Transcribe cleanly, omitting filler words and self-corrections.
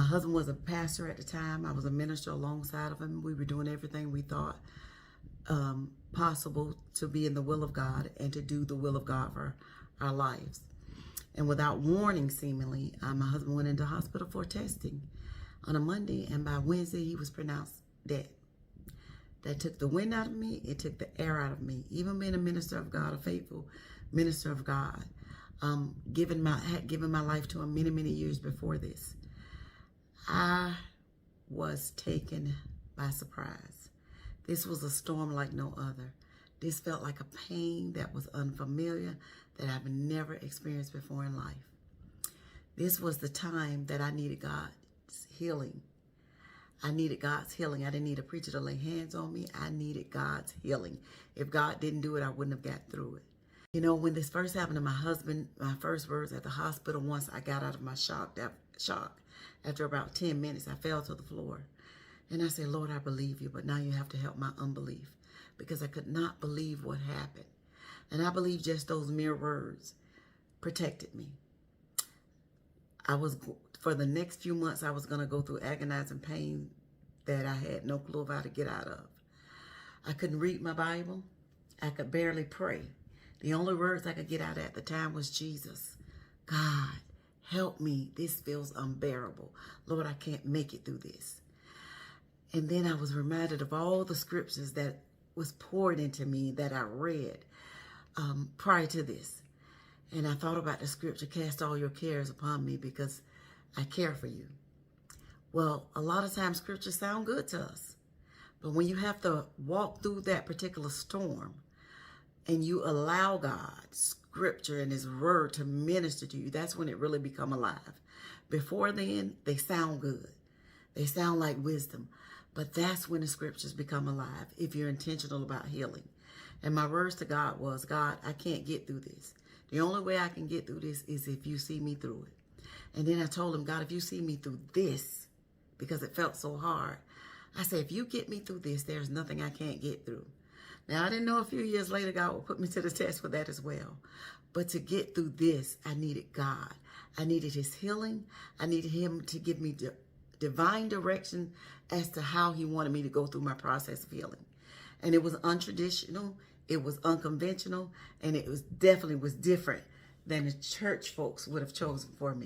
husband was a pastor at the time. I was a minister alongside of him. We were doing everything we thought possible to be in the will of God and to do the will of God for our lives. And without warning, seemingly, my husband went into hospital for testing on a Monday, and by Wednesday, he was pronounced dead. That took the wind out of me. It took the air out of me. Even being a minister of God, a faithful minister of God, had given my life to him many, many years before this. I was taken by surprise. This was a storm like no other. This felt like a pain that was unfamiliar, that I've never experienced before in life. This was the time that I needed God's healing. I needed God's healing. I didn't need a preacher to lay hands on me. I needed God's healing. If God didn't do it, I wouldn't have got through it. You know, when this first happened to my husband, my first words at the hospital, once I got out of my shock, after about 10 minutes, I fell to the floor. And I said, Lord, I believe you, but now you have to help my unbelief, because I could not believe what happened. And I believe just those mere words protected me. For the next few months, I was going to go through agonizing pain that I had no clue of how to get out of. I couldn't read my Bible. I could barely pray. The only words I could get out at the time was Jesus. God, help me. This feels unbearable. Lord, I can't make it through this. And then I was reminded of all the scriptures that was poured into me that I read prior to this. And I thought about the scripture, cast all your cares upon me because I care for you. Well, a lot of times scriptures sound good to us. But when you have to walk through that particular storm and you allow God's scripture and his word to minister to you, that's when it really become alive. Before then, they sound good. They sound like wisdom. But that's when the scriptures become alive, if you're intentional about healing. And my words to God was, God, I can't get through this. The only way I can get through this is if you see me through it. And then I told him, God, if you see me through this, because it felt so hard, I said, if you get me through this, there's nothing I can't get through. Now, I didn't know a few years later God would put me to the test for that as well. But to get through this, I needed God. I needed his healing. I needed him to give me divine direction as to how he wanted me to go through my process of healing. And it was untraditional, it was unconventional, and it was definitely different than the church folks would have chosen for me.